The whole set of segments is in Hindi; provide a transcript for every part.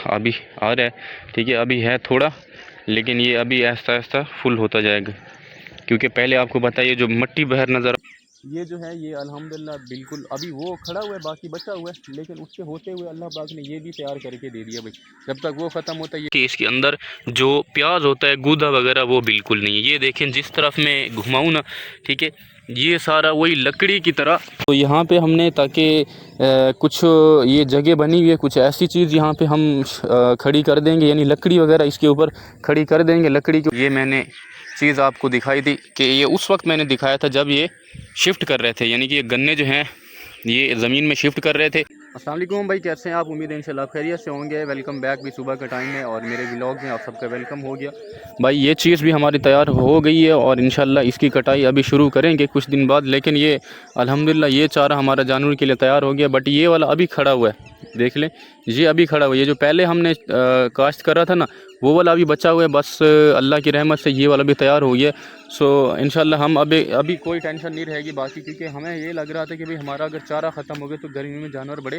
अभी आ रहा है, ठीक है। अभी है थोड़ा, लेकिन ये अभी आहिस्ता आहिस्ता फुल होता जाएगा, क्योंकि पहले आपको बताइए जो मट्टी बहर नज़र, ये जो है ये अल्हम्दुलिल्लाह बिल्कुल अभी वो खड़ा हुआ है, बाकी बचा हुआ है, लेकिन उसके होते हुए अल्लाह पाक ने ये भी तैयार करके दे दिया भाई। जब तक वो ख़त्म होता है कि इसके अंदर जो प्याज होता है, गूदा वगैरह, वो बिल्कुल नहीं है। ये देखें जिस तरफ मैं घुमाऊँ ना, ठीक है, ये सारा वही लकड़ी की तरह। तो यहाँ पे हमने ताकि कुछ ये जगह बनी हुई है, कुछ ऐसी चीज़ यहाँ पे हम खड़ी कर देंगे, यानी लकड़ी वगैरह इसके ऊपर खड़ी कर देंगे लकड़ी की। ये मैंने चीज़ आपको दिखाई थी कि ये उस वक्त मैंने दिखाया था जब ये शिफ्ट कर रहे थे, यानी कि ये गन्ने जो हैं ये ज़मीन में शिफ्ट कर रहे थे। अस्सलाम वालेकुम भाई, कैसे हैं आप? उम्मीद है इंशाल्लाह खैरियत से होंगे। वेलकम बैक भी, सुबह का टाइम है और मेरे व्लॉग में आप सबका वेलकम हो गया भाई। ये चीज़ भी हमारी तैयार हो गई है और इंशाल्लाह इसकी कटाई अभी शुरू करेंगे कुछ दिन बाद। लेकिन ये अल्हम्दुलिल्लाह ये चारा हमारा जानवर के लिए तैयार हो गया, बट ये वाला अभी खड़ा हुआ है, देख लें, ये अभी खड़ा हुआ है। ये जो पहले हमने काश्त करा था ना, वो वाला अभी बचा हुआ है। बस अल्लाह की रहमत से ये वाला भी तैयार हो गया। सो इंशाल्लाह हम अभी कोई टेंशन नहीं रहेगी बाकी, क्योंकि हमें ये लग रहा था कि भाई हमारा अगर चारा ख़त्म हो गया तो गर्मी में जानवर बड़े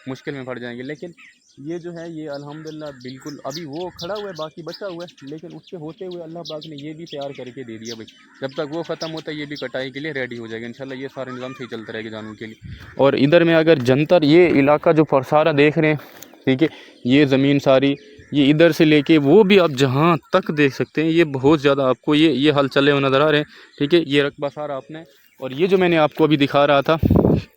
मुश्किल में पड़ जाएंगे। लेकिन ये जो है ये अल्हम्दुलिल्लाह बिल्कुल अभी वो खड़ा हुआ है, बाकी बचा हुआ है, लेकिन उसके होते हुए अल्लाह पाक ने ये भी तैयार करके दे दिया भाई। जब तक वो ख़त्म होता है ये भी कटाई के लिए रेडी हो जाएगा इंशाल्लाह। ये सारा निज़ाम सही चलता रहेगा जानवर के लिए। और इधर में अगर जंतर, ये इलाका जो सारा देख रहे हैं, ठीक है, ये ज़मीन सारी, ये इधर से लेके वो भी आप जहाँ तक देख सकते हैं, ये बहुत ज़्यादा आपको ये हल चले हुए नज़र आ रहे हैं, ठीक है। ये रकबा सारा आपने, और ये जो मैंने आपको अभी दिखा रहा था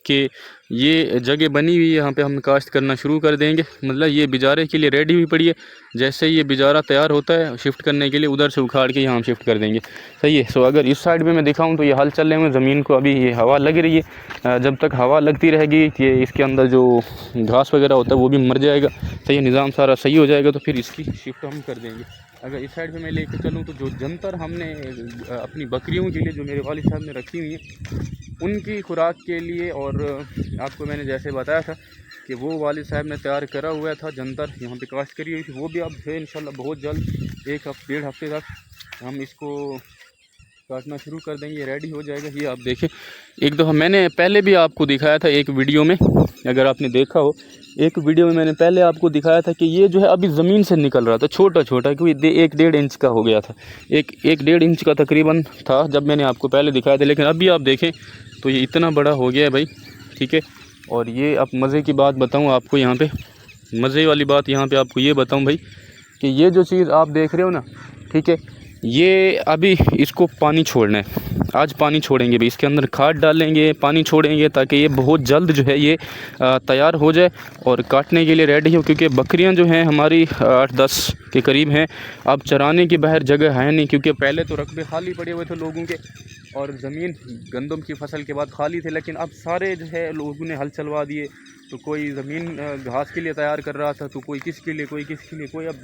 कि ये जगह बनी हुई है, यहाँ पे हम काश्त करना शुरू कर देंगे। मतलब ये बिजारे के लिए रेडी हुई पड़ी है। जैसे ये बिजारा तैयार होता है शिफ्ट करने के लिए, उधर से उखाड़ के यहाँ हम शिफ्ट कर देंगे, सही है। सो अगर इस साइड में मैं दिखाऊँ तो ये हल चल रहे हैं ज़मीन को, अभी ये हवा लग रही है। जब तक हवा लगती रहेगी ये इसके अंदर जो घास वगैरह होता है वो भी मर जाएगा, सही है। निज़ाम सारा सही हो जाएगा तो फिर इसकी शिफ्ट हम कर देंगे। अगर इस साइड पे मैं लेके चलूँ तो जो जंतर हमने अपनी बकरियों के लिए जो मेरे वालिद साहब ने रखी हुई है उनकी खुराक के लिए, और आपको मैंने जैसे बताया था कि वो वालिद साहब ने तैयार करा हुआ था जंतर, यहाँ पे काश्त करी हुई थी, वो भी अब है इंशाल्लाह बहुत जल्द 1-1.5 हफ्ते तक हम इसको काटना शुरू कर देंगे, रेडी हो जाएगा। ये आप देखें, एक दफ़ा मैंने पहले भी आपको दिखाया था एक वीडियो में, अगर आपने देखा हो, एक वीडियो में मैंने पहले आपको दिखाया था कि ये जो है अभी ज़मीन से निकल रहा था छोटा छोटा, क्योंकि 1-1.5 इंच का हो गया था, 1-1.5 इंच का तकरीबन था जब मैंने आपको पहले दिखाया था। लेकिन अभी आप देखें तो ये इतना बड़ा हो गया है भाई, ठीक है। और ये अब मज़े की बात बताऊँ आपको, यहाँ पे मज़े वाली बात यहाँ पे आपको ये बताऊँ भाई कि ये जो चीज़ आप देख रहे हो ना, ठीक है, ये अभी इसको पानी छोड़ना है। आज पानी छोड़ेंगे भाई, इसके अंदर खाद डालेंगे, पानी छोड़ेंगे, ताकि ये बहुत जल्द जो है ये तैयार हो जाए और काटने के लिए रेडी हो। क्योंकि बकरियां जो हैं हमारी 8-10 के करीब हैं। अब चराने की बाहर जगह है नहीं, क्योंकि पहले तो रकबे खाली पड़े हुए थे लोगों के और ज़मीन गंदम की फसल के बाद खाली थे। लेकिन अब सारे जो है लोगों ने हल चलवा दिए, तो कोई ज़मीन घास के लिए तैयार कर रहा था, तो कोई किसके लिए, कोई किसके लिए, कोई अब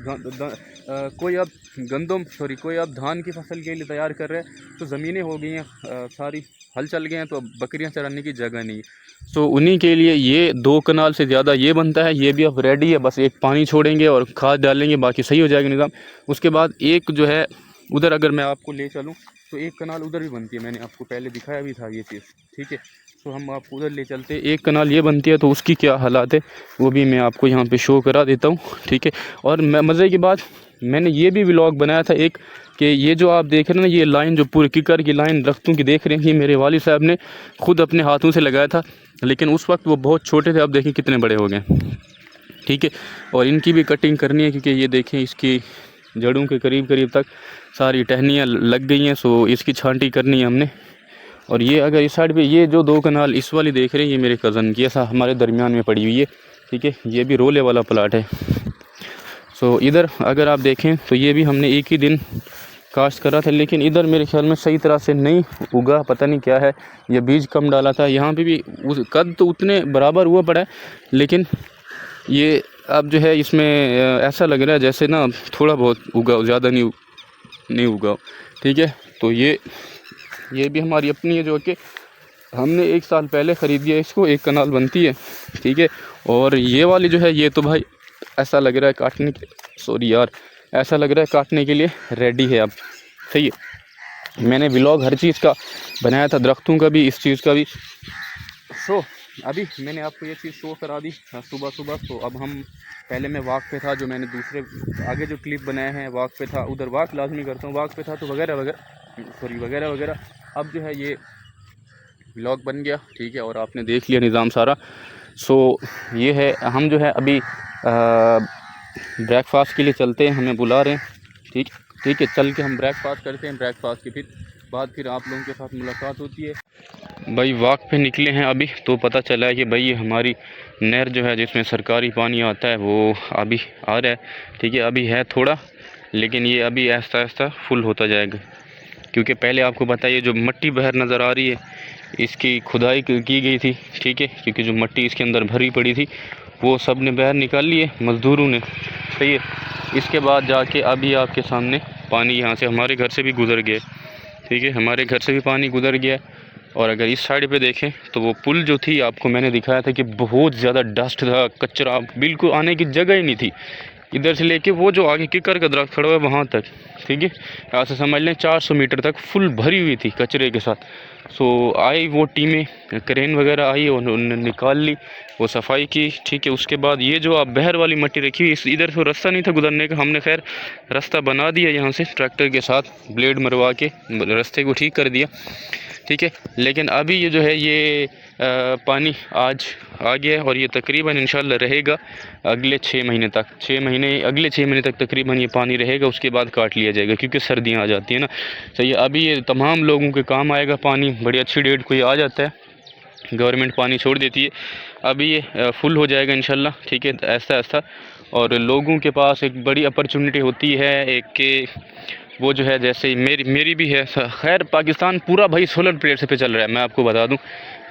कोई अब धान की फसल के लिए तैयार कर रहे हैं। तो ज़मीनें हो गई हैं सारी हल चल गए हैं, तो अब बकरियां चराने की जगह नहीं है। सो उन्हीं के लिए ये 2 कनाल से ज़्यादा ये बनता है, ये भी अब रेडी है। बस एक पानी छोड़ेंगे और खाद डालेंगे, बाकी सही हो जाएगा निज़ाम। उसके बाद एक जो है उधर अगर मैं आपको ले चलूँ तो 1 कनाल उधर भी बनती है, मैंने आपको पहले दिखाया भी था ये चीज़, ठीक है। तो हम आपको उधर ले चलते हैं, 1 कनाल ये बनती है, तो उसकी क्या हालात है वो भी मैं आपको यहाँ पे शो करा देता हूँ, ठीक है। और मज़े की बात, मैंने ये भी व्लॉग बनाया था एक, कि ये जो आप देख रहे हैं ना, ये लाइन जो पूरी किकर की लाइन दरख्तों की देख रहे हैं, ये मेरे वालिद साहब ने ख़ुद अपने हाथों से लगाया था। लेकिन उस वक्त वो बहुत छोटे थे, अब देखें कितने बड़े हो गए, ठीक है। और इनकी भी कटिंग करनी है, क्योंकि ये देखें इसकी जड़ों के करीब करीब तक सारी टहनियाँ लग गई हैं। सो इसकी छांटी करनी है हमने। और ये अगर इस साइड पे ये जो 2 कनाल इस वाली देख रहे हैं, ये मेरे कज़न की, ऐसा हमारे दरमियान में पड़ी हुई है, ठीक है। ये भी रोले वाला प्लाट है। सो इधर अगर आप देखें तो ये भी हमने एक ही दिन काश्त करा था, लेकिन इधर मेरे ख्याल में सही तरह से नहीं उगा, पता नहीं क्या है, ये बीज कम डाला था। यहाँ पे भी कद तो उतने बराबर हुआ पड़ा है, लेकिन ये अब जो है इसमें ऐसा लग रहा है जैसे ना थोड़ा बहुत उगा, ज़्यादा नहीं उगा, ठीक है। तो ये भी हमारी अपनी है, जो कि हमने 1 साल पहले ख़रीदी है। इसको 1 कनाल बनती है, ठीक है। और ये वाली जो है ये तो भाई ऐसा लग रहा है काटने के, सॉरी यार, ऐसा लग रहा है काटने के लिए रेडी है अब, सही है। मैंने व्लॉग हर चीज़ का बनाया था, दरख्तों का भी, इस चीज़ का भी। सो अभी मैंने आपको ये चीज़ शो करा दी सुबह सुबह। तो अब हम पहले मैं वॉक पे था, जो मैंने दूसरे आगे जो क्लिप बनाए हैं वॉक पे था, उधर वॉक लाजमी करता हूँ, वॉक पे था तो वगैरह वगैरह। अब जो है ये व्लॉग बन गया, ठीक है, और आपने देख लिया निज़ाम सारा। सो ये है, हम जो है अभी ब्रेकफास्ट के लिए चलते हैं, हमें बुला रहे हैं, ठीक है, चल के हम ब्रेकफास्ट करते हैं। ब्रेकफास्ट के फिर आप लोगों के साथ मुलाकात होती है। भाई वॉक पे निकले हैं अभी, तो पता चला है कि भाई ये हमारी नहर जो है जिसमें सरकारी पानी आता है वो अभी आ रहा है, ठीक है, अभी है थोड़ा, लेकिन ये अभी आहिस्ता आहिस्ता फुल होता जाएगा। क्योंकि पहले आपको बताइए जो मट्टी बहर नज़र आ रही है, इसकी खुदाई की गई थी, ठीक है, क्योंकि जो मट्टी इसके अंदर भरी पड़ी थी वो सब ने बहर निकाल लिए मज़दूरों ने, सही है। इसके बाद जाके अभी आपके सामने पानी यहाँ से हमारे घर से भी गुज़र गया, ठीक है, हमारे घर से भी पानी गुज़र गया। और अगर इस साइड पे देखें तो वो पुल जो थी आपको मैंने दिखाया था कि बहुत ज़्यादा डस्ट था, कचरा, बिल्कुल आने की जगह ही नहीं थी, इधर से लेके वो जो आगे किकर का दरख्त खड़ा हुआ है वहाँ तक, ठीक है, ऐसे समझ लें 400 मीटर तक फुल भरी हुई थी कचरे के साथ। सो आई वो टीमें, क्रेन वगैरह आई और उन्होंने निकाल ली, वो सफाई की, ठीक है। उसके बाद ये जो आप बहर वाली मट्टी रखी हुई, इधर से रास्ता नहीं था गुजरने का, हमने खैर रास्ता बना दिया यहाँ से ट्रैक्टर के साथ, ब्लेड मरवा के रास्ते को ठीक कर दिया, ठीक है। लेकिन अभी ये जो है ये पानी आज आ गया है और ये तकरीबन इंशाल्लाह रहेगा अगले 6 महीने तक, अगले 6 महीने तक तकरीबन ये पानी रहेगा। उसके बाद काट लिया जाएगा क्योंकि सर्दियाँ आ जाती हैं ना, सही है। अभी ये तमाम लोगों के काम आएगा पानी, बड़ी अच्छी डेट को ये आ जाता है, गवर्नमेंट पानी छोड़ देती है। अभी ये फुल हो जाएगा इंशाल्लाह, ठीक है, ऐसा ऐसा। और लोगों के पास एक बड़ी अपॉर्चुनिटी होती है एक के वो जो है, जैसे मेरी भी है। खैर पाकिस्तान पूरा भाई सोलर प्लेट पे चल रहा है, मैं आपको बता दूं।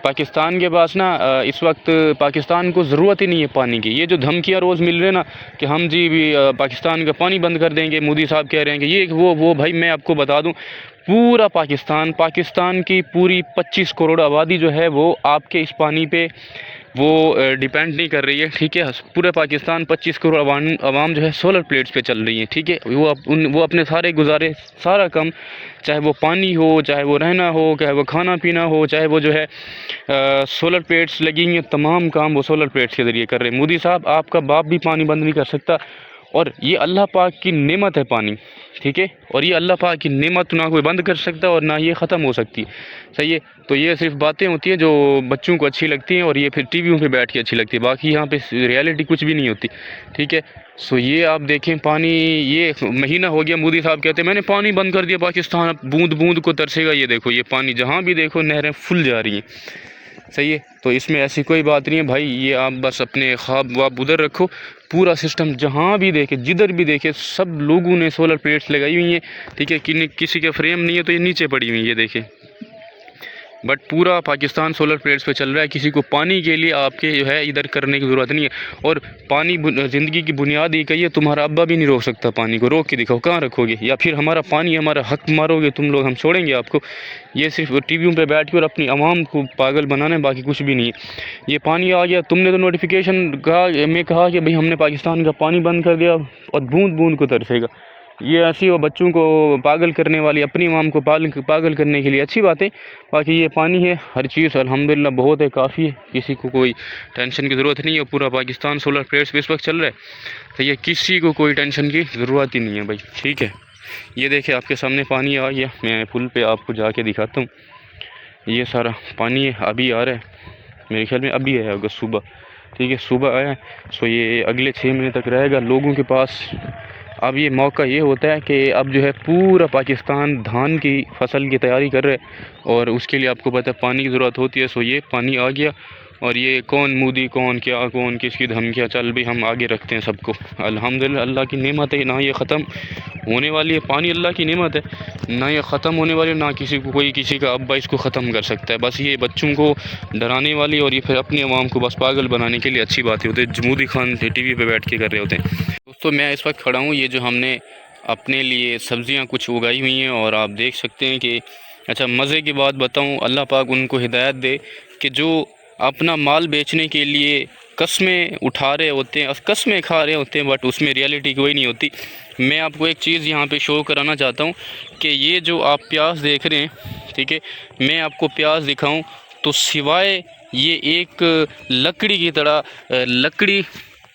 पाकिस्तान के पास ना इस वक्त पाकिस्तान को ज़रूरत ही नहीं है पानी की। ये जो धमकियाँ रोज़ मिल रहे हैं ना कि हम जी भी पाकिस्तान का पानी बंद कर देंगे, मोदी साहब कह रहे हैं कि ये वो भाई मैं आपको बता दूं, पूरा पाकिस्तान की पूरी 25 करोड़ आबादी जो है वो आपके इस पानी पे वो डिपेंड नहीं कर रही है, ठीक है। पूरे पाकिस्तान 25 करोड़ आवाम जो है सोलर प्लेट्स पे चल रही है, ठीक है। वो अपने सारे गुजारे, सारा काम, चाहे वो पानी हो, चाहे वो रहना हो, चाहे वो खाना पीना हो, चाहे वो जो है सोलर प्लेट्स लगी हुई हैं, तमाम काम वो सोलर प्लेट्स के ज़रिए कर रहे हैं। मोदी साहब आपका बाप भी पानी बंद नहीं कर सकता, और ये अल्लाह पाक की नेमत है पानी, ठीक है। और ये अल्लाह पाक की नेमत ना कोई बंद कर सकता और ना ये ख़त्म हो सकती, सही है। तो ये सिर्फ बातें होती हैं जो बच्चों को अच्छी लगती हैं और ये फिर टीवियों पे बैठ के अच्छी लगती है, बाकी यहाँ पे रियलिटी कुछ भी नहीं होती, ठीक है। सो ये आप देखें पानी, ये महीना हो गया मोदी साहब कहते हैं मैंने पानी बंद कर दिया पाकिस्तान, अब बूंद बूंद को तरसेगा। ये देखो ये पानी जहाँ भी देखो नहरें फुल जा रही हैं, सही है। तो इसमें ऐसी कोई बात नहीं है भाई, ये आप बस अपने ख्वाब वाब उधर रखो। पूरा सिस्टम जहाँ भी देखे, जिधर भी देखे, सब लोगों ने सोलर प्लेट्स लगाई हुई हैं, ठीक है। किसी के फ्रेम नहीं है तो ये नीचे पड़ी हुई है, ये देखें। बट पूरा पाकिस्तान सोलर प्लेट्स पे चल रहा है। किसी को पानी के लिए आपके जो है इधर करने की ज़रूरत नहीं है। और पानी ज़िंदगी की बुनियाद ही कही है, तुम्हारा अब्बा भी नहीं रोक सकता पानी को, रोक के दिखाओ कहाँ रखोगे, या फिर हमारा पानी हमारा हक मारोगे तुम लोग, हम छोड़ेंगे आपको। ये सिर्फ टीवियों पे बैठ के और अपनी आवाम को पागल बनाना है, बाकी कुछ भी नहीं है। ये पानी आ गया, तुमने तो नोटिफिकेशन कहा कि भाई हमने पाकिस्तान का पानी बंद कर दिया और बूंद बूंद को तरसेगा। ये ऐसी वो बच्चों को पागल करने वाली, अपनी आवाम को पागल करने के लिए अच्छी बात है। बाकी ये पानी है, हर चीज़ अल्हम्दुलिल्लाह बहुत है, काफ़ी है, किसी को कोई टेंशन की ज़रूरत नहीं है। पूरा पाकिस्तान सोलर प्लेट्स पे इस वक्त चल रहा है, तो ये किसी को कोई टेंशन की ज़रूरत ही नहीं है भाई, ठीक है। ये देखिए आपके सामने पानी आ गया, मैं पुल पे आपको जाके दिखाता हूँ। ये सारा पानी है, अभी आ रहा है, मेरे ख्याल में अभी है अगर सुबह, ठीक है, सुबह आया है। सो ये अगले 6 महीने तक रहेगा लोगों के पास। अब ये मौका ये होता है कि अब जो है पूरा पाकिस्तान धान की फसल की तैयारी कर रहा है और उसके लिए आपको पता है पानी की ज़रूरत होती है। सो ये पानी आ गया और ये कौन मोदी कौन क्या कौन किसकी धमकियाँ, चल भी हम आगे रखते हैं सबको। अल्हम्दुलिल्लाह अल्लाह की नेमत है, ना ये ख़त्म होने वाली है, पानी अल्लाह की नेमत है, ना ये ख़त्म होने वाली, ना किसी को कोई किसी का अब्बा इसको ख़त्म कर सकता है। बस ये बच्चों को डराने वाली और ये फिर अपनी आवाम को बस पागल बनाने के लिए अच्छी बातें होती है, मोदी खान टीवी पे बैठ के कर रहे होते हैं। दोस्तों मैं इस वक्त खड़ा हूँ, ये जो हमने अपने लिए सब्ज़ियाँ कुछ उगाई हुई हैं और आप देख सकते हैं कि अच्छा मज़े की बात बताऊँ, अल्लाह पाक उनको हिदायत दे कि जो अपना माल बेचने के लिए कस्में उठा रहे होते हैं, कस्में खा रहे होते हैं, बट उसमें रियलिटी कोई नहीं होती। मैं आपको एक चीज़ यहाँ पे शो कराना चाहता हूँ कि ये जो आप प्याज देख रहे हैं, ठीक है, मैं आपको प्याज दिखाऊँ तो सिवाय ये एक लकड़ी की तरह, लकड़ी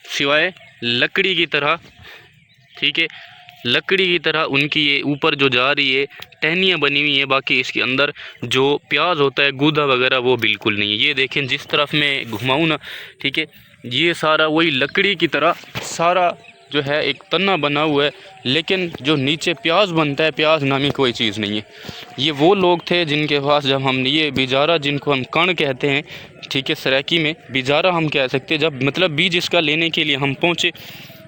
सिवाय लकड़ी की तरह, ठीक है, लकड़ी की तरह उनकी ये ऊपर जो जा रही है टहनियाँ बनी हुई हैं। बाकी इसके अंदर जो प्याज होता है गूदा वगैरह वो बिल्कुल नहीं है। ये देखें जिस तरफ मैं घुमाऊँ ना, ठीक है, ये सारा वही लकड़ी की तरह सारा जो है एक तना बना हुआ है, लेकिन जो नीचे प्याज बनता है, प्याज नामी कोई चीज़ नहीं है। ये वो लोग थे जिनके पास जब हमने ये बिजारा, जिनको हम कण कहते हैं, ठीक है, सराइकी में बिजारा हम कह सकते हैं, जब मतलब बीज इसका लेने के लिए हम पहुँचे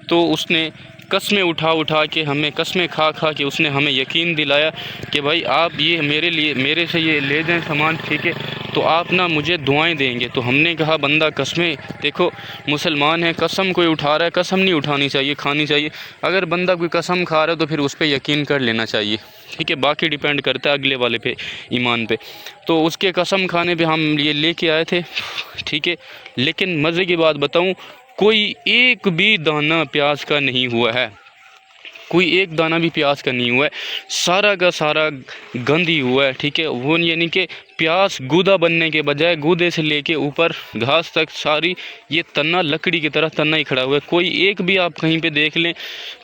तो उसने कस्में उठा के हमें, कस्में खा के उसने हमें यकीन दिलाया कि भाई आप ये मेरे लिए, मेरे से ये ले जाएं सामान, ठीक है, तो आप ना मुझे दुआएं देंगे। तो हमने कहा बंदा कसमें, देखो मुसलमान है, कसम कोई उठा रहा है, कसम नहीं उठानी चाहिए, खानी चाहिए। अगर बंदा कोई कसम खा रहा है तो फिर उस पर यकीन कर लेना चाहिए, ठीक है, बाकी डिपेंड करता है अगले वाले पे, ईमान पे। तो उसके कसम खाने पे हम ये लेके आए थे, ठीक है। लेकिन मज़े की बात बताऊँ, कोई एक भी दाना प्याज का नहीं हुआ है, कोई एक दाना भी प्याज का नहीं हुआ है, सारा का सारा गंद ही हुआ है, ठीक है। वो यानी कि प्याज गूदा बनने के बजाय गूदे से लेके ऊपर घास तक सारी ये तना लकड़ी की तरह तना ही खड़ा हुआ है। कोई एक भी आप कहीं पे देख लें,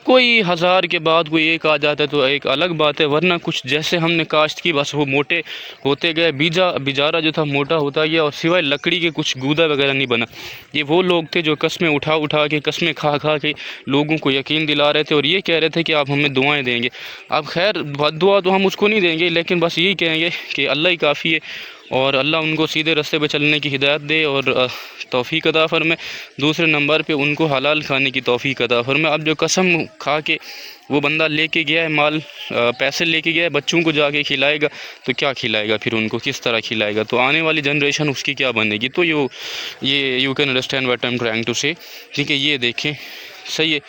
कोई हज़ार के बाद कोई एक आ जाता है तो एक अलग बात है, वरना कुछ जैसे हमने काश्त की बस वो मोटे होते गए, बिजारा जो था मोटा होता गया, और सिवाय लकड़ी के कुछ गूदा वगैरह नहीं बना। ये वो लोग थे जो कस्में उठा के, कस्में खा के लोगों को यकीन दिला रहे थे और ये कह रहे थे कि आप हमें दुआएं देंगे। अब खैर दुआ तो हम उसको नहीं देंगे, लेकिन बस यही कहेंगे कि अल्लाह ही काफ़ी है और अल्लाह उनको सीधे रास्ते पे चलने की हिदायत दे और तौफीक अता फरमाए। दूसरे नंबर पे उनको हलाल खाने की तौफीक अता फरमाए। अब जो कसम खा के वो बंदा लेके गया है माल, पैसे लेके गया है, बच्चों को जाके खिलाएगा तो क्या खिलाएगा, फिर उनको किस तरह खिलाएगा, तो आने वाली जनरेशन उसकी क्या बनेगी। तो ये you can understand what I am trying to say, ठीक है। ये देखें, सही है,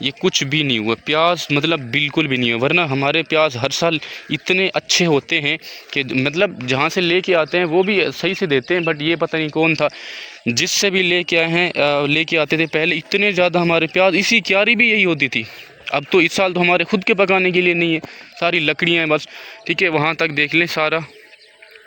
ये कुछ भी नहीं हुआ, प्याज मतलब बिल्कुल भी नहीं हुआ। वरना हमारे प्याज हर साल इतने अच्छे होते हैं कि मतलब जहाँ से लेके आते हैं वो भी सही से देते हैं, बट ये पता नहीं कौन था जिससे भी लेके आए हैं, लेके आते थे पहले इतने ज़्यादा हमारे प्याज, इसी क्यारी भी यही होती थी। अब तो इस साल तो हमारे खुद के पकाने के लिए नहीं है, सारी लकड़ियाँ हैं बस, ठीक है। वहाँ तक देख लें, सारा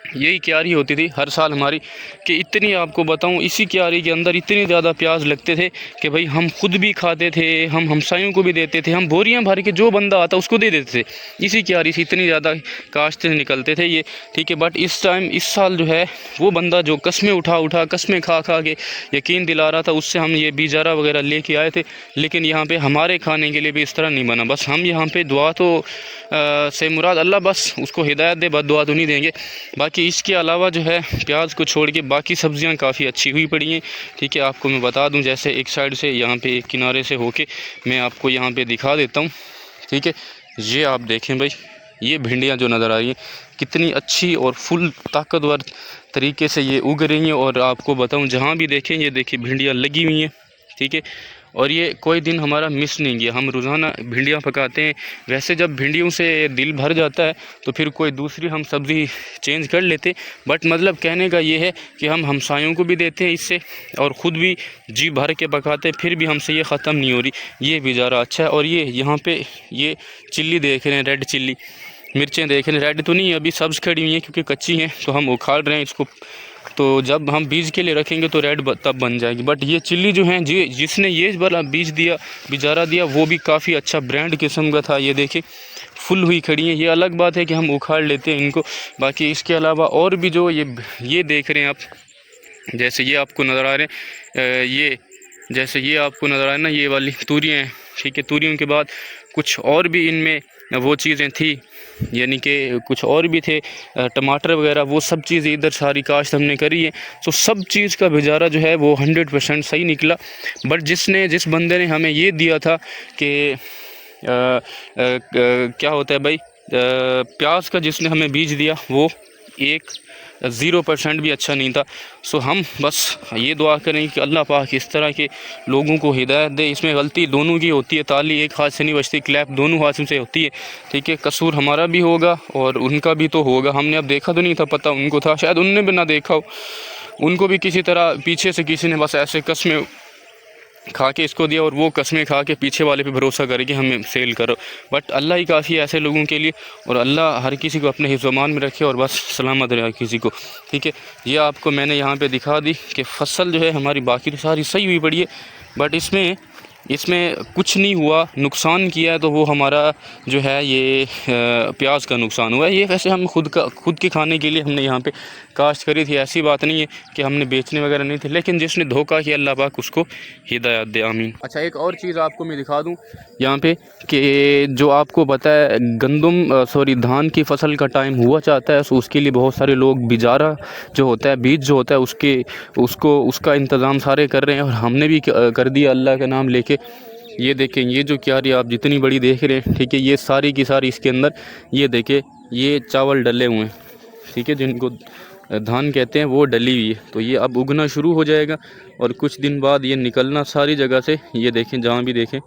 यही क्यारी होती थी हर साल हमारी, कि इतनी आपको बताऊं, इसी क्यारी के अंदर इतने ज़्यादा प्याज लगते थे कि भाई हम खुद भी खाते थे, हम हमसायों को भी देते थे, हम बोरियां भर के जो बंदा आता उसको दे देते थे। इसी क्यारी से इतनी ज़्यादा काश्त निकलते थे ये, ठीक है। बट इस टाइम, इस साल जो है वो बंदा जो कस्में उठा कस्में खा के यकीन दिला रहा था, उससे हम ये बिजारा वगैरह लेके आए थे। लेकिन यहाँ पर हमारे खाने के लिए भी इस तरह नहीं बना। बस हम यहाँ पर दुआ तो से मुराद अल्लाह बस उसको हिदायत दे, बद दुआ तो नहीं देंगे। बाकी इसके अलावा जो है प्याज को छोड़ के बाकी सब्ज़ियां काफ़ी अच्छी हुई पड़ी हैं, ठीक है। आपको मैं बता दूं, जैसे एक साइड से यहाँ पे एक किनारे से होके मैं आपको यहाँ पे दिखा देता हूँ, ठीक है। ये आप देखें भाई, ये भिंडियाँ जो नज़र आ रही हैं कितनी अच्छी और फुल ताकतवर तरीके से ये उग रही हैं। और आपको बताऊँ, जहाँ भी देखें ये देखिए भिंडियाँ लगी हुई हैं, ठीक है। और ये कोई दिन हमारा मिस नहीं गया, हम रोज़ाना भिंडियाँ पकाते हैं। वैसे जब भिंडियों से दिल भर जाता है तो फिर कोई दूसरी हम सब्ज़ी चेंज कर लेते, बट मतलब कहने का ये है कि हम हमसायों को भी देते हैं इससे और ख़ुद भी जी भर के पकाते हैं, फिर भी हमसे ये ख़त्म नहीं हो रही। ये गुजारा अच्छा है। और ये यहाँ पे ये चिल्ली देख रहे हैं, रेड चिल्ली मिर्चें देख रहे हैं, रेड तो नहीं अभी सब्ज़ खड़ी हुई हैं क्योंकि कच्ची हैं, तो हम उखाड़ रहे हैं इसको, तो जब हम बीज के लिए रखेंगे तो रेड तब बन जाएगी। बट ये चिल्ली जो है, जिसने ये वाला बीज दिया, बिजारा दिया, वो भी काफ़ी अच्छा ब्रांड किस्म का था। ये देखिए फुल हुई खड़ी हैं। ये अलग बात है कि हम उखाड़ लेते हैं इनको। बाकी इसके अलावा और भी जो ये देख रहे हैं आप, जैसे ये आपको नज़र आ रहे हैं, ये जैसे ये आपको नज़र आ रहा है ना, ये वाली तूरियाँ हैं, ठीक है। तूरियों के बाद कुछ और भी इनमें वो चीज़ें थी, यानी कि कुछ और भी थे, टमाटर वगैरह, वो सब चीज़ें इधर सारी काश्त हमने करी है। तो सब चीज़ का गुजारा जो है वो 100% सही निकला। बट जिस बंदे ने हमें ये दिया था कि क्या होता है भाई, प्याज का जिसने हमें बीज दिया वो 0% भी अच्छा नहीं था। सो हम बस ये दुआ करें कि अल्लाह पाक इस तरह के लोगों को हिदायत दे। इसमें गलती दोनों की होती है, ताली एक हाथ से नहीं बचती, क्लैप दोनों हाथों से होती है, ठीक है। कसूर हमारा भी होगा और उनका भी तो होगा। हमने अब देखा तो नहीं था, पता उनको था, शायद उनने भी ना देखा हो, उनको भी किसी तरह पीछे से किसी ने बस ऐसे कसमें खा के इसको दिया और वो कस्में खा के पीछे वाले पे भरोसा करे कि हमें सेल करो। बट अल्लाह ही काफ़ी है ऐसे लोगों के लिए, और अल्लाह हर किसी को अपने हिफ्ज़-ओ-अमान में रखे और बस सलामत रहे हर किसी को। ठीक है, ये आपको मैंने यहाँ पे दिखा दी कि फसल जो है हमारी बाकी तो सारी सही हुई पड़ी है, बट इसमें कुछ नहीं हुआ, नुकसान किया है तो वो हमारा जो है ये प्याज का नुकसान हुआ है। ये वैसे हम खुद के खाने के लिए हमने यहाँ पे काश्त करी थी, ऐसी बात नहीं है कि हमने बेचने वगैरह नहीं थे, लेकिन जिसने धोखा किया अल्लाह पाक उसको हिदायत दे, आमीन। अच्छा, एक और चीज़ आपको मैं दिखा दूँ यहाँ पे कि जो आपको पता है धान की फसल का टाइम हुआ चाहता है, तो उसके लिए बहुत सारे लोग बिजारा जो होता है, बीज जो होता है उसका इंतज़ाम सारे कर रहे हैं, और हमने भी कर दिया अल्लाह का नाम लेके। ये देखें, ये जो क्यारी आप जितनी बड़ी देख रहे हैं, ठीक है, ये सारी की सारी इसके अंदर ये देखें ये चावल डले हुए हैं, ठीक है, जिनको धान कहते हैं वो डली हुई है। तो ये अब उगना शुरू हो जाएगा और कुछ दिन बाद ये निकलना सारी जगह से, ये देखें जहाँ भी देखें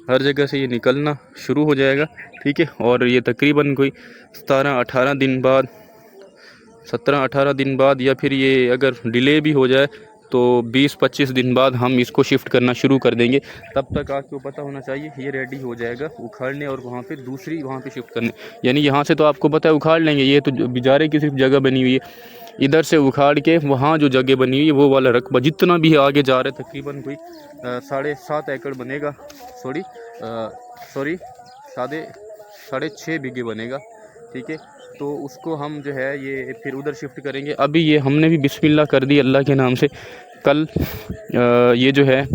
हर जगह से ये निकलना शुरू हो जाएगा। ठीक है, और ये तकरीबन कोई 17-18 दिन बाद 17-18 दिन बाद, या फिर ये अगर डिले भी हो जाए तो 20-25 दिन बाद हम इसको शिफ्ट करना शुरू कर देंगे। तब तक आपको पता होना चाहिए ये रेडी हो जाएगा उखाड़ने और वहाँ पे दूसरी वहाँ पे शिफ्ट करने। यानी यहाँ से तो आपको पता है उखाड़ लेंगे, ये तो बिजारे की सिर्फ जगह बनी हुई है, इधर से उखाड़ के वहाँ जो जगह बनी हुई है वो वाला रकबा जितना भी आगे जा रहा है तकरीबन कोई 7.5 एकड़ बनेगा, सॉरी 6.5 बीघे बनेगा। ठीक है, तो उसको हम जो है ये फिर उधर शिफ्ट करेंगे। अभी ये हमने भी बिस्मिल्लाह कर दी अल्लाह के नाम से। कल ये जो है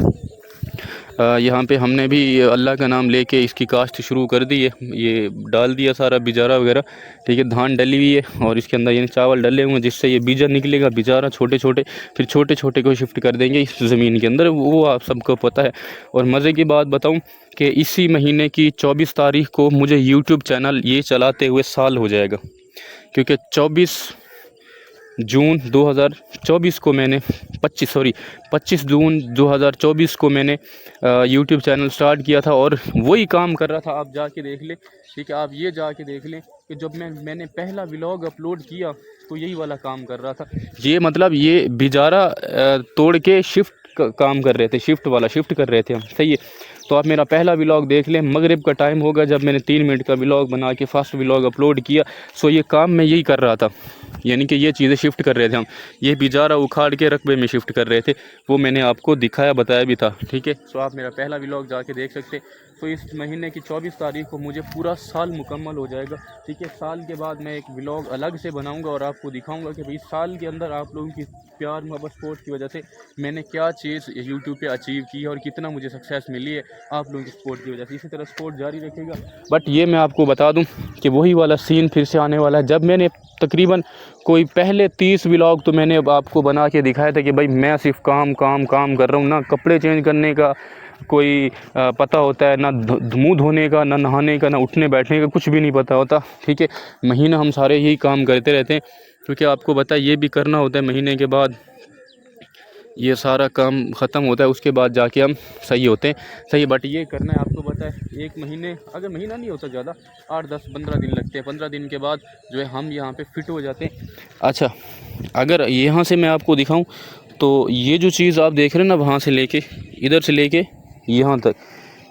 यहाँ पे हमने भी अल्लाह का नाम लेके इसकी काश्त शुरू कर दी है, ये डाल दिया सारा बिजारा वगैरह। ठीक है, धान डली हुई है और इसके अंदर ये चावल डले हुए हैं, जिससे ये बीजा निकलेगा, बिजारा छोटे छोटे, फिर छोटे छोटे को शिफ्ट कर देंगे इस ज़मीन के अंदर, वो आप सबको पता है। और मज़े की बात बताऊँ कि इसी महीने की 24 तारीख को मुझे यूट्यूब चैनल ये चलाते हुए साल हो जाएगा, क्योंकि 24 जून 2024 को मैंने 25 जून 2024 को मैंने यूट्यूब चैनल स्टार्ट किया था, और वही काम कर रहा था। आप जाके देख लें, ठीक है, आप ये जाके देख लें कि जब मैंने पहला व्लॉग अपलोड किया तो यही वाला काम कर रहा था। ये मतलब ये बिजारा तोड़ के शिफ्ट काम कर रहे थे, शिफ्ट कर रहे थे हम, सही है। तो आप मेरा पहला व्लॉग देख लें, मगरिब का टाइम होगा जब मैंने 3 मिनट का व्लॉग बना के फर्स्ट व्लॉग अपलोड किया। सो ये काम मैं यही कर रहा था, यानी कि ये चीज़ें शिफ्ट कर रहे थे हम, ये बिजारा उखाड़ के रकबे में शिफ्ट कर रहे थे, वो मैंने आपको दिखाया बताया भी था। ठीक है, सो आप मेरा पहला व्लॉग जाके देख सकते। तो इस महीने की 24 तारीख को मुझे पूरा साल मुकम्मल हो जाएगा। ठीक है, साल के बाद मैं एक व्लॉग अलग से बनाऊंगा और आपको दिखाऊंगा कि भाई साल के अंदर आप लोगों की प्यार मोहब्बत सपोर्ट की वजह से मैंने क्या चीज़ यूट्यूब पे अचीव की है और कितना मुझे सक्सेस मिली है आप लोगों की सपोर्ट की वजह से। इसी तरह सपोर्ट जारी रखेगा। बट ये मैं आपको बता दूं कि वही वाला सीन फिर से आने वाला है। जब मैंने तकरीबन कोई पहले 30 व्लॉग तो मैंने आपको बना के दिखाया था कि भाई मैं सिर्फ काम कर रहा हूँ, ना कपड़े चेंज करने का कोई पता होता है, ना मुँह धोने का, ना नहाने का, ना उठने बैठने का, कुछ भी नहीं पता होता। ठीक है, महीना हम सारे यही काम करते रहते हैं, क्योंकि आपको पता है ये भी करना होता है। महीने के बाद ये सारा काम ख़त्म होता है, उसके बाद जाके हम सही होते हैं, सही। बट ये करना है, आपको पता है 1 महीने, अगर महीना नहीं होता ज़्यादा, 8-10-15 दिन लगते हैं। 15 दिन के बाद जो है हम यहाँ पे फिट हो जाते हैं। अच्छा, अगर यहाँ से मैं आपको दिखाऊँ तो ये जो चीज़ आप देख रहे हैं ना, वहाँ से लेके इधर से लेके यहाँ तक,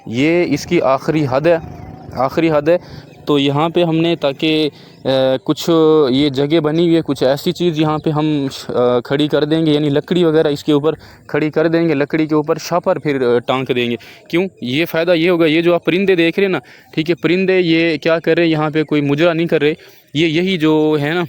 ये इसकी आखिरी हद है। तो यहाँ पे हमने ताकि कुछ ये जगह बनी हुई है, कुछ ऐसी चीज़ यहाँ पे हम खड़ी कर देंगे, यानी लकड़ी वगैरह इसके ऊपर खड़ी कर देंगे, लकड़ी के ऊपर शापर फिर टांग देंगे। क्यों? ये फ़ायदा ये होगा, ये जो आप परिंदे देख रहे हैं ना, ठीक है, परिंदे ये क्या कर रहे हैं, यहाँ पे कोई मुजरा नहीं कर रहे, ये यही जो है ना,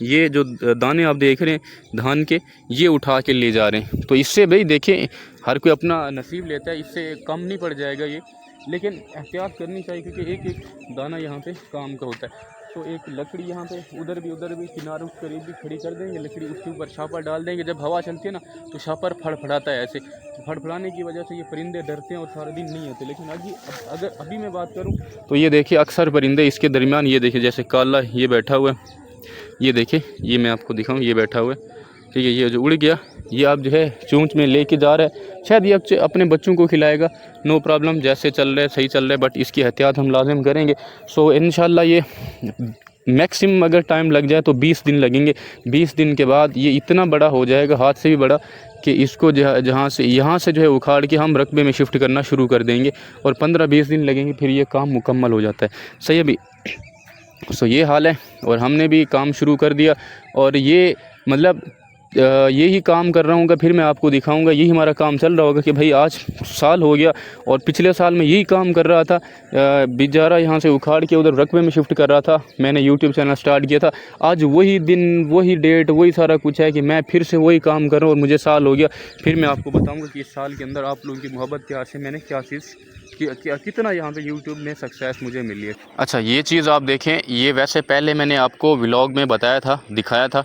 ये जो दाने आप देख रहे हैं धान के, ये उठा के ले जा रहे हैं। तो इससे भाई देखें, हर कोई अपना नसीब लेता है, इससे कम नहीं पड़ जाएगा ये, लेकिन एहतियात करनी चाहिए, क्योंकि एक एक दाना यहाँ पे काम का होता है। तो एक लकड़ी यहाँ पे उधर भी किनारों के करीब भी खड़ी कर देंगे लकड़ी, उसके ऊपर छापर डाल देंगे। जब हवा चलती है ना तो छापर फड़फड़ाता है, ऐसे फड़फड़ाने की वजह से ये परिंदे डरते हैं और सारा दिन नहीं होते। लेकिन अगर अभी मैं बात करूँ तो ये देखिए, अक्सर परिंदे इसके दरमियान, ये देखिए जैसे काला ये बैठा हुआ है, ये देखिए, ये मैं आपको दिखाऊँ, ये बैठा हुआ है, ठीक है, ये जो उड़ गया, ये आप जो है चूंच में लेके जा रहा है, शायद ये अपने बच्चों को खिलाएगा, नो प्रॉब्लम, जैसे चल रहा है सही चल रहा है, बट इसकी एहतियात हम लाजिम करेंगे। सो इंशाल्लाह ये मैक्सिमम अगर टाइम लग जाए तो 20 दिन लगेंगे। 20 दिन के बाद ये इतना बड़ा हो जाएगा, हाथ से भी बड़ा, कि इसको जहाँ से यहाँ से जो है उखाड़ के हम रकबे में शिफ्ट करना शुरू कर देंगे और 15-20 दिन लगेंगे, फिर ये काम मुकम्मल हो जाता है। सही है भी। सो ये हाल है और हमने भी काम शुरू कर दिया और ये मतलब यही काम कर रहा हूँ। फिर मैं आपको दिखाऊंगा, यही हमारा काम चल रहा होगा कि भाई आज साल हो गया और पिछले साल में यही काम कर रहा था। बिजारा यहाँ से उखाड़ के उधर रकबे में शिफ्ट कर रहा था। मैंने यूट्यूब चैनल स्टार्ट किया था। आज वही दिन, वही डेट, वही सारा कुछ है कि मैं फिर से वही काम कर रहा हूँ और मुझे साल हो गया। फिर मैं आपको बताऊँगा कि इस साल के अंदर आप लोगों की मोहब्बत के आशे मैंने क्या चीज़ कितना यहाँ पे यूट्यूब में सक्सेस मुझे मिली है। अच्छा, ये चीज़ आप देखें, ये वैसे पहले मैंने आपको व्लॉग में बताया था, दिखाया था।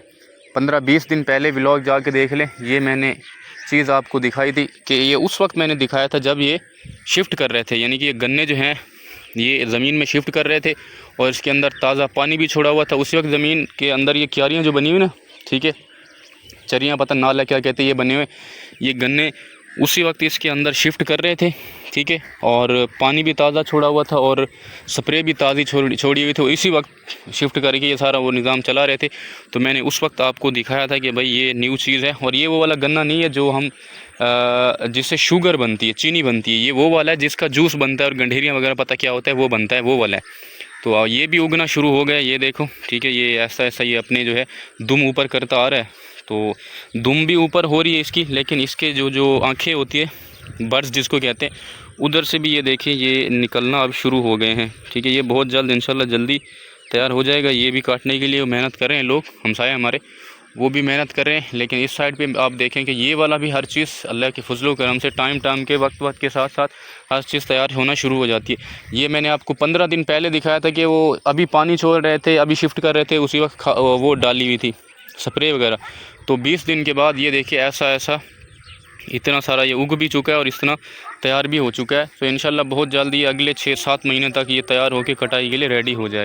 15-20 दिन पहले व्लॉग जाके देख लें। ये मैंने चीज़ आपको दिखाई थी कि ये उस वक्त मैंने दिखाया था जब ये शिफ्ट कर रहे थे, यानी कि ये गन्ने जो हैं ये ज़मीन में शिफ्ट कर रहे थे और इसके अंदर ताज़ा पानी भी छोड़ा हुआ था। उसी वक्त ज़मीन के अंदर ये क्यारियाँ जो बनी हुई ना, ठीक है, चरियाँ, पता नाला क्या कहते हैं, ये बने हुए, ये गन्ने उसी वक्त इसके अंदर शिफ्ट कर रहे थे, ठीक है। और पानी भी ताज़ा छोड़ा हुआ था और स्प्रे भी ताज़ी छोड़ी हुई थी। इसी वक्त शिफ्ट करके ये सारा वो निज़ाम चला रहे थे। तो मैंने उस वक्त आपको दिखाया था कि भाई ये न्यू चीज़ है और ये वो वाला गन्ना नहीं है जो हम जिससे शुगर बनती है, चीनी बनती है। ये वो वाला है जिसका जूस बनता है और गंढेरियाँ वगैरह पता क्या होता है वो बनता है, वो वाला है। तो ये भी उगना शुरू हो गया, ये देखो, ठीक है। ये ऐसा ऐसा ये अपने जो है दुम ऊपर करता आ रहा है। तो दुम भी ऊपर हो रही है इसकी, लेकिन इसके जो आँखें होती है, बर्ड्स जिसको कहते हैं, उधर से भी ये देखिए ये निकलना अब शुरू हो गए हैं, ठीक है। ये बहुत जल्द इंशाल्लाह जल्दी तैयार हो जाएगा। ये भी काटने के लिए मेहनत कर रहे हैं लोग, हमसाए हमारे, वो भी मेहनत कर रहे हैं। लेकिन इस साइड पे आप देखें कि ये वाला भी हर चीज़ अल्लाह के फजलो करम से टाइम के वक्त के साथ साथ हर चीज़ तैयार होना शुरू हो जाती है। ये मैंने आपको 15 दिन पहले दिखाया था कि वो अभी पानी छोड़ रहे थे, अभी शिफ्ट कर रहे थे, उसी वक्त वो डाली हुई थी स्प्रे वगैरह। तो 20 दिन के बाद ये देखिए ऐसा ऐसा इतना सारा ये उग भी चुका है और इतना तैयार भी हो चुका है। तो इंशाल्लाह बहुत जल्दी अगले 6-7 महीने तक ये तैयार होकर कटाई के लिए रेडी हो जाए।